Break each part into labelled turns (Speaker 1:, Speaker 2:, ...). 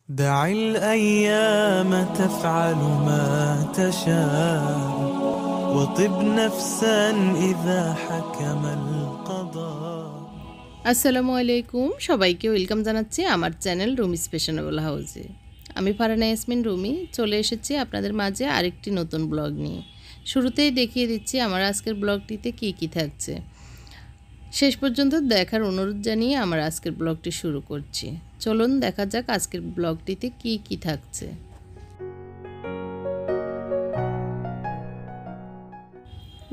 Speaker 1: دع الأيام تفعل ما تشاء وطب نفسا إذا حكم القضاء।
Speaker 2: আসসালামু আলাইকুম, সবাইকে ওয়েলকাম জানাচ্ছি আমার চ্যানেল রুমিস ফ্যাশনেবল হাউসে। আমি ফারহানা ইয়াসমিন রুমি চলে এসেছি আপনাদের মাঝে আরেকটি নতুন ব্লগ নিয়ে। শুরুতেই দেখিয়ে দিচ্ছি আমার আজকের ব্লগটিতে কি কি থাকছে। শেষ পর্যন্ত দেখার অনুরোধ জানিয়ে আমার আজকের ব্লগটি শুরু করছি। চলুন দেখা যাক আজকের ব্লগটিতে কি কি থাকছে।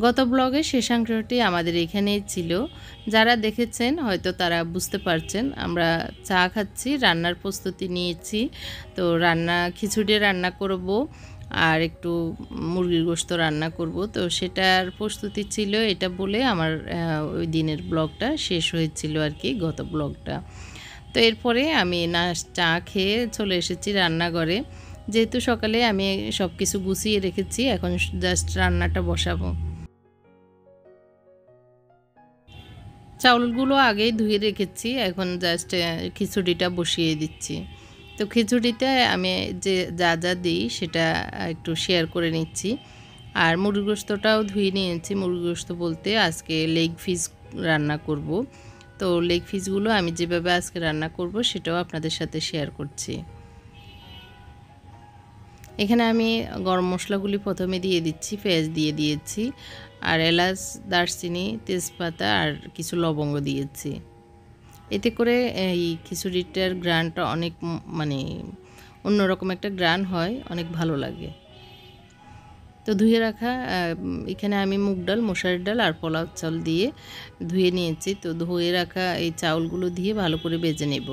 Speaker 2: গত ব্লগের শেষাংশটি আমাদের এখানেই ছিল। যারা দেখেছেন হয়তো তারা বুঝতে পারছেন। আমরা চা খাচ্ছি, রান্নার প্রস্তুতি নিয়েছি। তো খিচুড়ি রান্না করব আর একটু মুরগির গোশত রান্না করব। তো সেটার প্রস্তুতি ছিল, এটা বলে আমার ওই দিনের ব্লগটা শেষ হয়েছিল আর কি, গত ব্লগটা। তো এরপরে আমি চা খেয়ে চলে এসেছি রান্নাঘরে। যেহেতু সকালে আমি সব কিছু গুছিয়ে রেখেছি, এখন জাস্ট রান্নাটা বসাবো। চাউলগুলো আগেই ধুয়ে রেখেছি, এখন জাস্ট খিচুড়িটা বসিয়ে দিচ্ছি। তো খিচুড়িতে আমি যে যা যা দিই সেটা একটু শেয়ার করে নিচ্ছি। আর মুরগি গোশতটাও ধুয়ে নিয়েছি। মুরগি গোশত বলতে আজকে লেগ পিস রান্না করব। তো লেগ পিসগুলো আমি যেভাবে আজকে রান্না করব সেটাও আপনাদের সাথে শেয়ার করছি। এখানে আমি গরম মশলাগুলি প্রথমে দিয়ে দিচ্ছি, পেঁয়াজ দিয়ে দিয়েছি, আর এলাচ, দারচিনি, তেজপাতা আর কিছু লবঙ্গ দিয়েছি। এতে করে এই খিচুড়িটার গ্রানটা অনেক মানে অন্যরকম একটা গ্রান হয়, অনেক ভালো লাগে। তো ধুয়ে রাখা এখানে আমি মুগ ডাল, মশারির ডাল আর পোলাও চাল দিয়ে ধুয়ে নিয়েছি। তো ধুয়ে রাখা এই চাউলগুলো দিয়ে ভালো করে ভেজে নেব।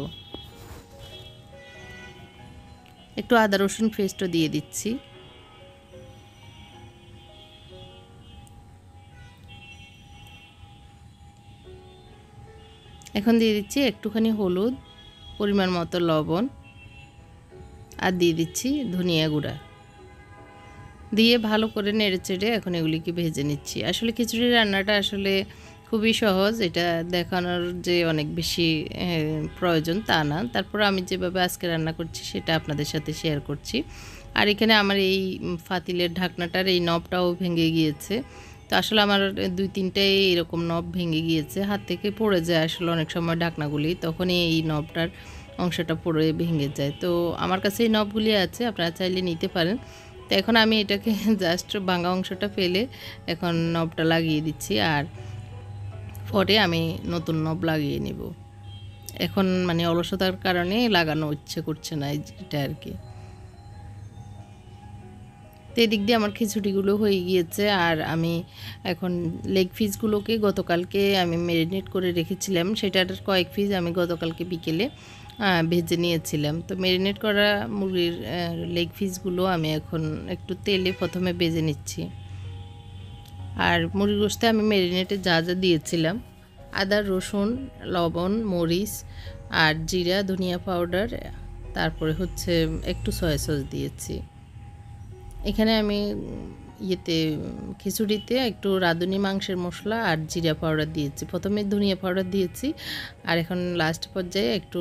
Speaker 2: একটু আদা রসুন পেস্টও দিয়ে দিচ্ছি। এখন দিয়ে দিচ্ছি একটুখানি হলুদ, পরিমাণ মতো লবণ, আর দিয়ে দিচ্ছি ধনিয়া গুঁড়া। দিয়ে ভালো করে নেড়েচেড়ে এখন এগুলিকে ভেজে নিচ্ছি। আসলে খিচুড়ি রান্নাটা আসলে খুবই সহজ, এটা দেখানোর যে অনেক বেশি প্রয়োজন তা না। তারপর আমি যেভাবে আজকে রান্না করছি সেটা আপনাদের সাথে শেয়ার করছি। আর এখানে আমার এই ফাতিলের ঢাকনাটার এই নবটাও ভেঙে গিয়েছে। তো আসলে আমার 2-3টাই এরকম নব ভেঙে গিয়েছে, হাত থেকে পড়ে যায় আসলে অনেক সময় ঢাকনাগুলি, তখনই এই নবটার অংশটা পড়ে ভেঙে যায়। তো আমার কাছে এই নবগুলি আছে, আপনারা চাইলে নিতে পারেন। তো এখন আমি এটাকে জাস্ট ভাঙা অংশটা ফেলে এখন নবটা লাগিয়ে দিচ্ছি, আর পরে আমি নতুন নব লাগিয়ে নেব। এখন মানে অলসতার কারণে লাগানো ইচ্ছে করছে না এটা আর কি। তো এদিক দিয়ে আমার খিচুড়িগুলো হয়ে গিয়েছে। আর আমি এখন লেগ পিসগুলোকে গতকালকে আমি ম্যারিনেট করে রেখেছিলাম, সেটার কয়েক পিস আমি গতকালকে বিকেলে ভেজে নিয়েছিলাম। তো ম্যারিনেট করা মুরগির লেগ পিসগুলো আমি এখন একটু তেলে প্রথমে ভেজে নিচ্ছি। আর মুরগি গোশতে আমি ম্যারিনেটে যা যা দিয়েছিলাম, আদা, রসুন, লবণ, মরিচ আর জিরা, ধনিয়া পাউডার, তারপরে হচ্ছে একটু সয়া সস দিয়েছি। এখানে আমি খিচুড়িতে একটু রাঁধুনি মাংসের মশলা আর জিরা পাউডার দিয়েছি। প্রথমে ধনিয়া পাউডার দিয়েছি, আর এখন লাস্ট পর্যায়ে একটু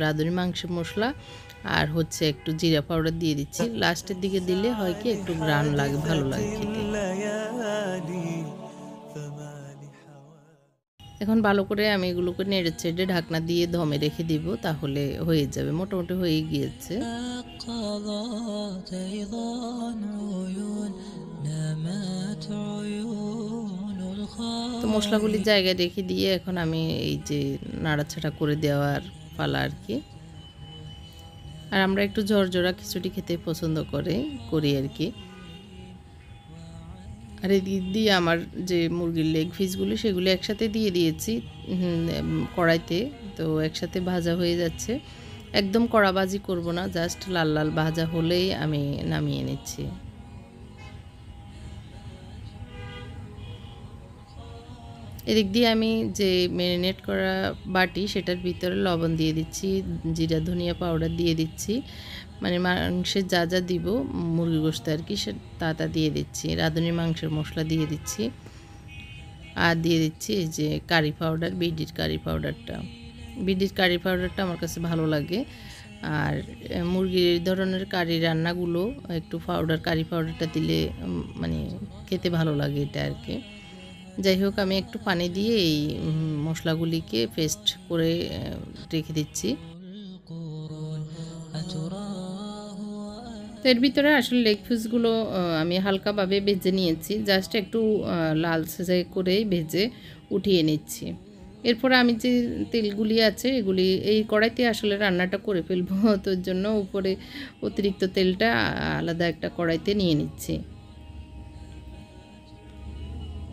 Speaker 2: রাঁধুনি মাংসের মশলা আর হচ্ছে একটু জিরা পাউডার দিয়ে দিচ্ছি। লাস্টের দিকে দিলে হয় কি একটু গ্রান লাগে, ভালো লাগে খেতে। এখন ভালো করে আমি এগুলোকে নেড়ে চেড়ে ঢাকনা দিয়ে দমে রেখে দিব, তাহলে হয়ে যাবে। মোটামুটি হয়ে গিয়েছে। তো মশলাগুলি জায়গায় রেখে দিয়ে এখন আমি এই যে নাড়াচাড়া করে দেওয়ার পালা আর কি। আর আমরা একটু ঝরঝরা খিচুড়ি খেতে পছন্দ করি আর কি। আর এদিক দিয়ে আমার যে মুরগির লেগ পিসগুলি সেগুলি একসাথে দিয়ে দিয়েছি কড়াইতে। তো একসাথে ভাজা হয়ে যাচ্ছে, একদম কড়াবাজি করব না, জাস্ট লাল লাল ভাজা হলেই আমি নামিয়ে নিচ্ছি। এদিক দিয়ে আমি যে ম্যারিনেট করা বাটি সেটার ভিতরে লবণ দিয়ে দিচ্ছি, জিরা ধনিয়া পাউডার দিয়ে দিচ্ছি, মানে মাংসে যা যা দিব মুরগি গোশত আর কি তা দিয়ে দিচ্ছি। রাঁধুনি মাংসের মশলা দিয়ে দিচ্ছি, আর দিয়ে দিচ্ছি এই যে কারি পাউডার, বিডির কারি পাউডারটা আমার কাছে ভালো লাগে। আর মুরগির ধরনের কারি রান্নাগুলো একটু কারি পাউডারটা দিলে মানে খেতে ভালো লাগে এটা আর কি। যাই হোক, আমি একটু পানি দিয়ে এই মশলাগুলিকে পেস্ট করে রেখে দিচ্ছি। তো এর ভিতরে আসলে লেগ পিসগুলো আমি হালকাভাবে ভেজে নিয়েছি, জাস্ট একটু লালচে করে ভেজে উঠিয়ে নিচ্ছি। এরপরে আমি যে তেলগুলি আছে এগুলি এই কড়াইতে আসলে রান্নাটা করে ফেলবো, তো এর জন্য উপরে অতিরিক্ত তেলটা আলাদা একটা কড়াইতে নিয়ে নিচ্ছি।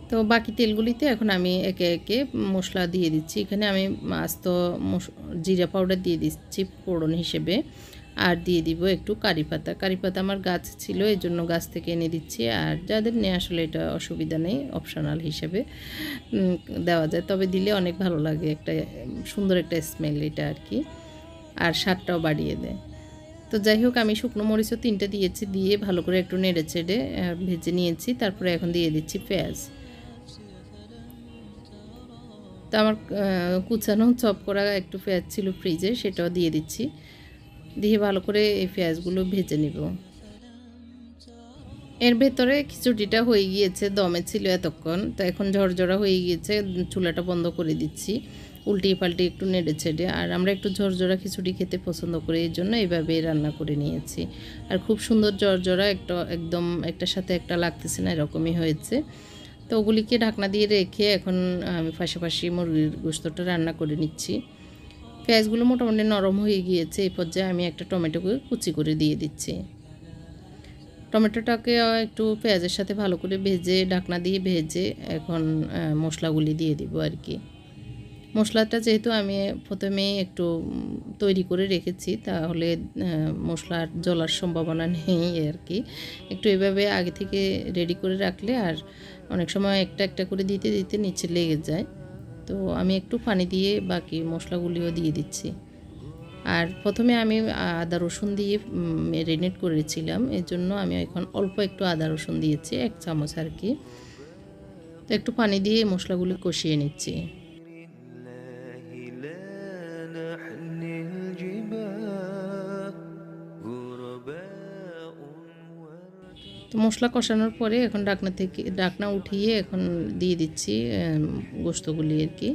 Speaker 2: তো বাকি তেলগুলিতে এখন আমি একে একে মশলা দিয়ে দিচ্ছি। এখানে আমি আস্ত জিরা পাউডার দিয়ে দিচ্ছি ফোড়ন হিসেবে, আর দিয়ে দিব একটু কারি পাতা। কারি পাতা আমার গাছ ছিল, এই জন্য গাছ থেকে এনে দিচ্ছি। আর যাদের নিয়ে আসলে এটা অসুবিধা নেই, অপশনাল হিসেবে দেওয়া যায়, তবে দিলে অনেক ভালো লাগে, একটা সুন্দর একটা স্মেল এটা আর কি, আর স্বাদটাও বাড়িয়ে দেয়। তো যাই হোক, আমি শুকনো মরিচও 3টে দিয়েছি, দিয়ে ভালো করে একটু নেড়ে চেড়ে ভেজে নিয়েছি। তারপরে এখন দিয়ে দিচ্ছি পেঁয়াজ। তো আমার কুচানো চপ করা একটু পেঁয়াজ ছিল ফ্রিজে, সেটাও দিয়ে দিচ্ছি। দিয়ে ভালো করে এই পেঁয়াজগুলো ভেজে নিব। এর ভেতরে খিচুড়িটা হয়ে গিয়েছে, দমে ছিল এতক্ষণ, তো এখন ঝরঝরা হয়ে গিয়েছে। চুলাটা বন্ধ করে দিচ্ছি, উল্টিয়ে পাল্টে একটু নেড়ে ছেড়ে। আর আমরা একটু ঝরঝরা খিচুড়ি খেতে পছন্দ করি, এই জন্য এইভাবে রান্না করে নিয়েছি। আর খুব সুন্দর ঝরঝরা, একদম একটার সাথে একটা লাগতেছে না, এরকমই হয়েছে। তো ওগুলিকে ঢাকনা দিয়ে রেখে এখন আমি পাশাপাশি মুরগির গোশতটা রান্না করে নিচ্ছি। পেঁয়াজগুলো মোটামুটি নরম হয়ে গিয়েছে, এই পর্যায়ে আমি একটা টমেটোকে কুচি করে দিয়ে দিচ্ছি। টমেটোটাকে একটু পেঁয়াজের সাথে ভালো করে ভেজে, ঢাকনা দিয়ে ভেজে এখন মশলাগুলি দিয়ে দিব আর কি। মশলাটা যেহেতু আমি প্রথমে একটু তৈরি করে রেখেছি, তাহলে মশলার জ্বলার সম্ভাবনা নেই আর কি। একটু এভাবে আগে থেকে রেডি করে রাখলে আর অনেক সময় একটা একটা করে দিতে দিতে নিচে লেগে যায়। তো আমি একটু পানি দিয়ে বাকি মশলাগুলিও দিয়ে দিচ্ছি। আর প্রথমে আমি আদা রসুন দিয়ে ম্যারিনেট করেছিলাম, এর জন্য আমি এখন অল্প একটু আদা রসুন দিয়েছি, 1 চামচ আর কি। তো একটু পানি দিয়ে মশলাগুলি কষিয়ে নিচ্ছি। তো মশলা কষানোর পরে এখন ঢাকনা উঠিয়ে এখন দিয়ে দিচ্ছি গোশতগুলি আর কি।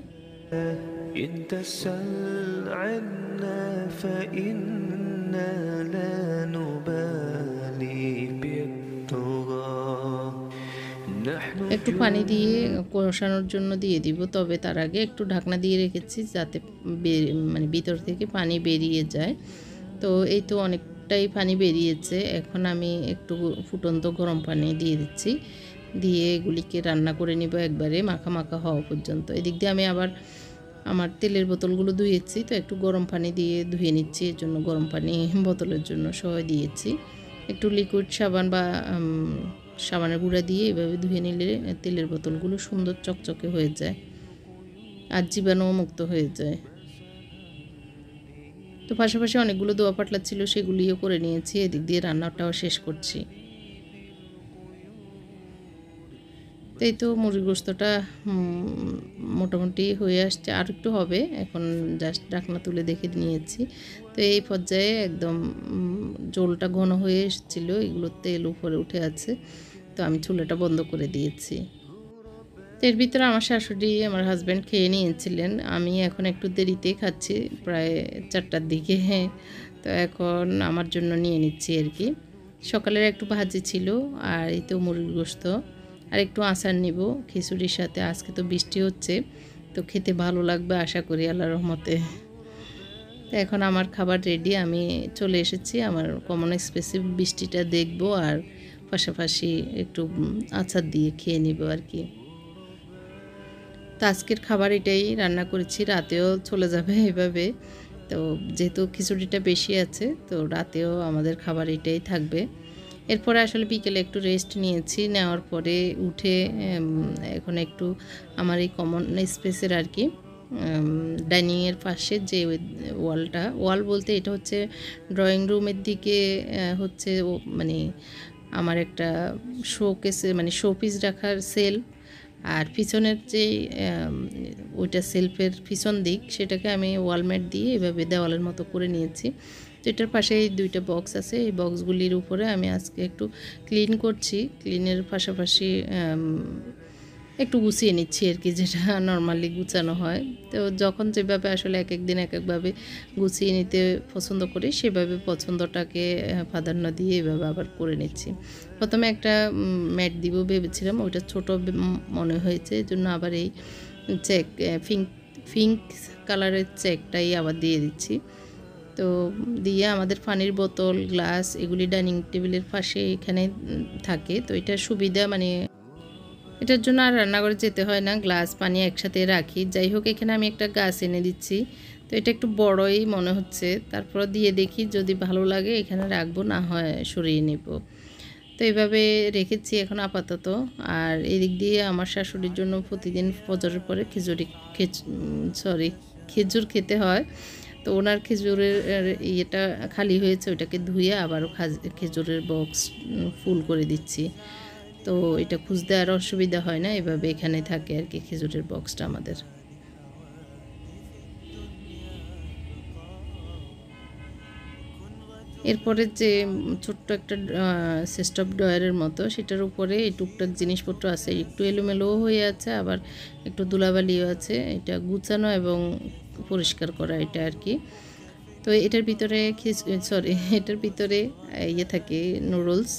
Speaker 2: একটু পানি দিয়ে কষানোর জন্য দিয়ে দিব, তবে তার আগে একটু ঢাকনা দিয়ে রেখেছি যাতে মানে ভিতর থেকে পানি বেরিয়ে যায়। তো এই তো অনেকটাই পানি বেরিয়েছে, এখন আমি একটু ফুটন্ত গরম পানি দিয়ে দিচ্ছি, দিয়ে এগুলিকে রান্না করে নিব একবারে মাখা মাখা হওয়া পর্যন্ত। এদিক দিয়ে আমি আবার আমার তেলের বোতলগুলো ধুয়েছি, তো একটু গরম পানি দিয়ে ধুয়ে নিচ্ছি, এর জন্য গরম পানি বোতলের জন্য সহ দিয়েছি। একটু লিকুইড সাবান বা সাবানের গুঁড়া দিয়ে এভাবে ধুয়ে নিলে তেলের বোতলগুলো সুন্দর চকচকে হয়ে যায় আর জীবাণুও মুক্ত হয়ে যায়। তো পাশাপাশি অনেকগুলো দোয়া পাটলা ছিল, সেগুলিও করে নিয়েছি। এদিক দিয়ে রান্নাটাও শেষ করছি। এই তো মুরগির গোশতটা মোটামুটি হয়ে আসছে, আর একটু হবে, এখন জাস্ট ঢাকনা তুলে দেখে নিয়েছি। তো এই পর্যায়ে একদম ঝোলটা ঘন হয়ে এসেছিলো, এগুলো তেল উপরে উঠে আছে, তো আমি চুলাটা বন্ধ করে দিয়েছি। এর ভিতরে আমার শাশুড়ি, আমার হাজব্যান্ড খেয়ে নিয়েছিলেন, আমি এখন একটু দেরিতে খাচ্ছি, প্রায় 4টার দিকে। তো এখন আমার জন্য নিয়ে নিচ্ছি আর কি। সকালের একটু ভাজি ছিল, আর এই তো মুরগির গোশত, আর একটু আচার নিব খিচুড়ির সাথে। আজকে তো বৃষ্টি হচ্ছে, তো খেতে ভালো লাগবে আশা করি আল্লাহর রহমতে। তো এখন আমার খাবার রেডি, আমি চলে এসেছি আমার কমন এক্সপ্রেসিভ বৃষ্টিটা দেখব, আর পাশাপাশি একটু আচার দিয়ে খেয়ে নিব আর কি। তো আজকের খাবার এটাই রান্না করেছি, রাতেও চলে যাবে এভাবে। তো যেহেতু খিচুড়িটা বেশি আছে, তো রাতেও আমাদের খাবার এটাই থাকবে। এরপরে আসলে বিকেলে একটু রেস্ট নিয়েছি, নেওয়ার পরে উঠে এখন একটু আমার এই কমন স্পেসের আর কি ডাইনিংয়ের পাশে যে ওয়াল বলতে এটা হচ্ছে ড্রয়িং রুমের দিকে, হচ্ছে মানে আমার একটা শোকেসে মানে শোপিস রাখার সেলফ, আর পিছনের যে ওইটা সেলফের পিছন দিক, সেটাকে আমি ওয়ালমেট দিয়ে এভাবে দেওয়ালের মতো করে নিয়েছি। তো এটার পাশে এই দুইটা বক্স আছে, এই বক্সগুলির উপরে আমি আজকে একটু ক্লিন করছি। ক্লিনের পাশাপাশি একটু গুছিয়ে নিচ্ছি আর কি, যেটা নর্মালি গুছানো হয়। তো যখন যেভাবে আসলে এক এক দিন এক একভাবে গুছিয়ে নিতে পছন্দ করি, সেভাবে পছন্দটাকে প্রাধান্য দিয়ে এভাবে আবার করে নিচ্ছি। প্রথমে একটা ম্যাট দিব ভেবেছিলাম, ওইটা ছোট মনে হয়েছে, এই জন্য আবার এই চেক পিঙ্ক কালারের চেকটাই আবার দিয়ে দিচ্ছি। তো দিয়ে আমাদের পানির বোতল, গ্লাস এগুলি ডাইনিং টেবিলের পাশে এখানে থাকে। তো এটা সুবিধা, মানে এটার জন্য আর রান্নাঘরে যেতে হয় না, গ্লাস পানি একসাথে রাখি। যাই হোক, এখানে আমি একটা গাছ এনে দিচ্ছি। তো এটা একটু বড়ই মনে হচ্ছে, তারপর দিয়ে দেখি যদি ভালো লাগে এখানে রাখবো, না হয় সরিয়ে নেব। তো এইভাবে রেখেছি এখন আপাতত। আর এদিক দিয়ে আমার শাশুড়ির জন্য প্রতিদিন ফজরের পরে খেজুর খেতে হয়। তো ওনার খেজুরের ইয়েটা খালি হয়েছে, ওইটাকে ধুয়ে আবারও খেজুরের বক্স ফুল করে দিচ্ছি। তো এটা খুঁজতে আর অসুবিধা হয় না, এভাবে এখানে থাকে আর কি খেজুরের বক্সটা আমাদের। এরপরে যে ছোট্ট একটা সিস্টপ ড্রয়ারের মতো, সেটার উপরে এই টুকটাক জিনিসপত্র আছে, একটু এলোমেলোও হয়ে আছে, আবার একটু ধুলাবালিও আছে। এটা গুছানো এবং পরিষ্কার করা এটা আর কি। তো এটার ভিতরে এটার ভিতরে ইয়ে থাকে নুডলস।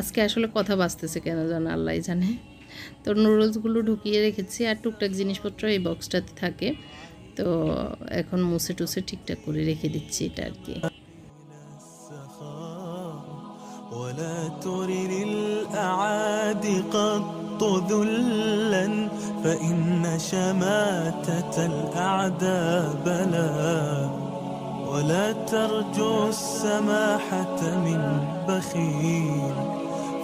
Speaker 2: আজকে আসলে কথা বাজতেছে কেন জানো, আল্লাহ জানে। তো নুডলসগুলো ঢুকিয়ে রেখেছি, আর টুকটাক জিনিসপত্র এই বক্সটাতে থাকে। তো এখন মুছে টুছে ঠিকঠাক করে রেখে দিচ্ছি এটা আর কি।
Speaker 1: ولا تر للأعادي قط ذلا فإن شماتة الأعداء بلاء ولا ترجو السماحة من بخيل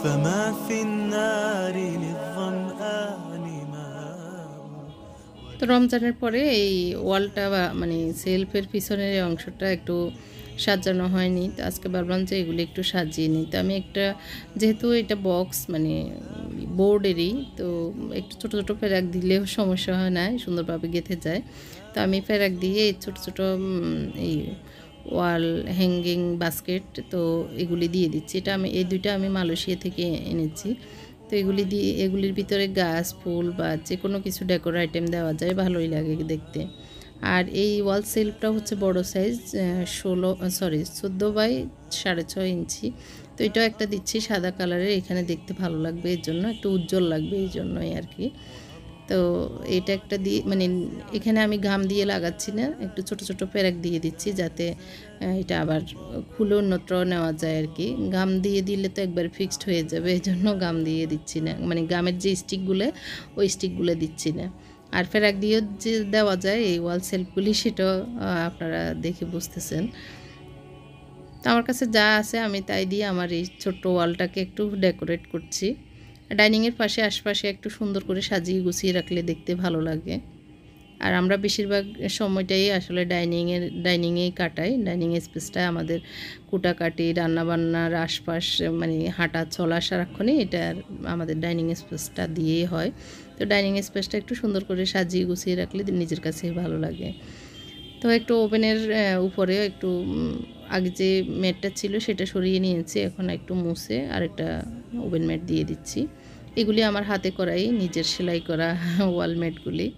Speaker 1: فما في النار للظمآن ماء।
Speaker 2: তো রমজানের পরে এই ওয়ালটা মানে সেলফের পিছনের অংশটা একটু সাজানো হয়নি, তো আজকে ভাবলাম যে এগুলো একটু সাজিয়ে নিই। তো আমি একটা, যেহেতু এটা বক্স মানে বোর্ডেরই, তো একটু ছোটো ছোটো ফেরাক দিলেও সমস্যা হয় না, সুন্দরভাবে গেঁথে যায়। তো আমি ফেরাক দিয়ে এই ছোটো ছোটো এই ওয়াল হ্যাঙ্গিং বাস্কেট, তো এগুলি দিয়ে দিচ্ছি। এটা এই দুইটা আমি মালয়েশিয়া থেকে এনেছি। তো এগুলির ভিতরে গাছ, ফুল বা যে কোনো কিছু ডেকোর আইটেম দেওয়া যায়, ভালোই লাগে দেখতে। আর এই ওয়াল সেলফটা হচ্ছে বড় সাইজ, 14 বাই 6.5 ইঞ্চি। তো এটাও একটা দিচ্ছি সাদা কালারের, এখানে দেখতে ভালো লাগবে, এর জন্য একটু উজ্জ্বল লাগবে এই জন্যই আর কি। তো এটা একটা দিয়ে, মানে এখানে আমি ঘাম দিয়ে লাগাচ্ছি না, একটু ছোট ছোট পেরেক দিয়ে দিচ্ছি, যাতে এটা আবার খুলে অন্যত্র নেওয়া যায় আর কি। ঘাম দিয়ে দিলে তো একবার ফিক্সড হয়ে যাবে, এই জন্য ঘাম দিয়ে দিচ্ছি না, মানে ঘামের যে স্টিকগুলো, ওই স্টিকগুলো দিচ্ছি না। আর ফেরাক দিয়েও যে দেওয়া যায় এই ওয়াল সেলফগুলি, সেটাও আপনারা দেখে বুঝতেছেন। তো আমার কাছে যা আছে আমি তাই দিয়ে আমার এই ছোট্ট ওয়ালটাকে একটু ডেকোরেট করছি। ডাইনিংয়ের পাশে আশপাশে একটু সুন্দর করে সাজিয়ে গুছিয়ে রাখলে দেখতে ভালো লাগে। আর আমরা বেশিরভাগ সময়টাই আসলে ডাইনিংয়েই কাটাই। ডাইনিং স্পেসটা আমাদের কুটাকাটি, রান্নাবান্নার আশপাশ, মানে হাঁটা চলা সারাক্ষণই এটা আমাদের ডাইনিং স্পেসটা দিয়েই হয়। তো ডাইনিং স্পেসটা একটু সুন্দর করে সাজিয়ে গুছিয়ে রাখলে নিজের কাছেই ভালো লাগে। তো একটু ওভেনের উপরে একটু আগে যে ম্যাটটা ছিল সেটা সরিয়ে নিয়েছি, এখন একটু মুছে আর একটা ওভেন ম্যাট দিয়ে দিচ্ছি। এগুলি আমার হাতে করাই, নিজের সেলাই করা ওয়ালম্যাটগুলি,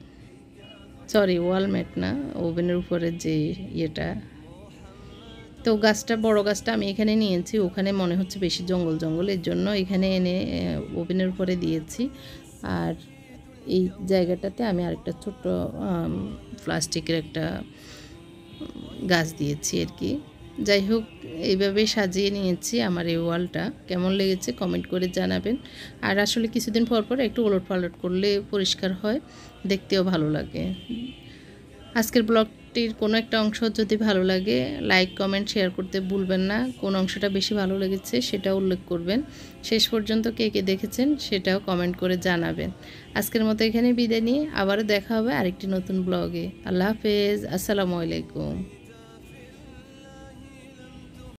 Speaker 2: ওয়ালম্যাট না, ওভেনের উপরে যে ইয়েটা। তো গাছটা, বড় গাছটা আমি এখানে নিয়েছি, ওখানে মনে হচ্ছে বেশি জঙ্গল, এর জন্য এখানে এনে ওভেনের উপরে দিয়েছি। আর এই জায়গাটাতে আমি আরেকটা ছোট্ট প্লাস্টিকের একটা গাছ দিয়েছি আর কি। যাই হোক, এইভাবে সাজিয়ে নিয়েছি আমার এই ওয়ালটা। কেমন লেগেছে কমেন্ট করে জানাবেন। আর আসলে কিছুদিন পর পর একটু ওলট পালট করলে পরিষ্কার হয়, দেখতেও ভালো লাগে। আজকের ব্লগটির কোনো একটা অংশ যদি ভালো লাগে, লাইক কমেন্ট শেয়ার করতে ভুলবেন না। কোন অংশটা বেশি ভালো লেগেছে সেটা উল্লেখ করবেন। শেষ পর্যন্ত কে কে দেখেছেন সেটাও কমেন্ট করে জানাবেন। আজকের মতো এখানে বিদায় নিয়ে আবারও দেখা হবে আরেকটি নতুন ব্লগে। আল্লাহ হাফেজ, আসসালামু আলাইকুম।